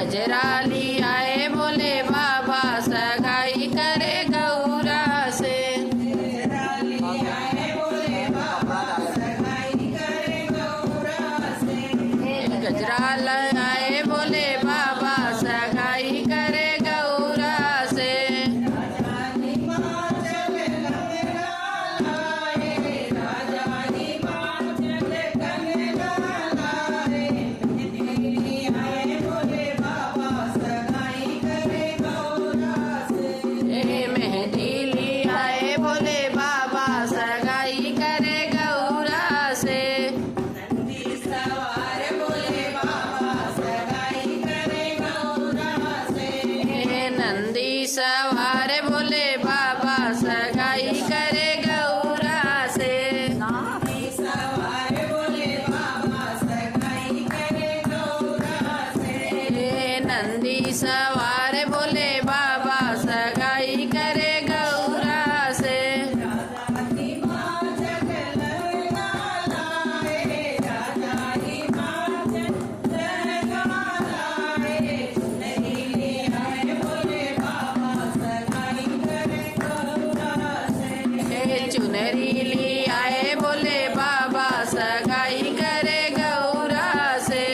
गजराली आए बोले बाबा सगाई करे गौरा से। गजराल आए बोले बाबा सगाई करे गौरा से। सवार बोले बाबा सगाई करे गौरा से। सवार बोले बाबा सगाई करे गौरा से। नंदी सवार बोले बाबा सगाई करे गौरा से। चुनरी ली आए बोले बाबा सगाई करे गौरा से।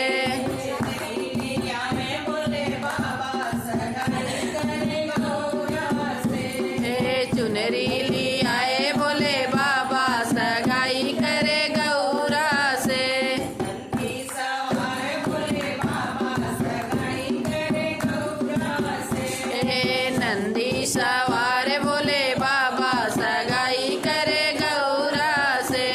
चुनरी ली आए बोले बाबा सगाई करे गौरा से। नंदी सवार बोले बाबा सगाई करे गौरा से।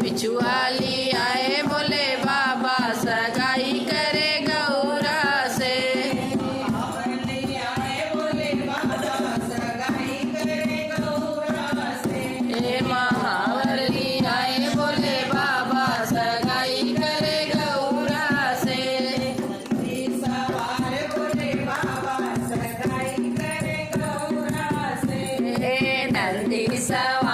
बिछुआली आए बोले बाबा सगाई करे गौरा से। महावरली आए बोले बाबा सगाई करे गौरा से। सवार बोले बाबा सगाई करे गौरा से। नंदी सवार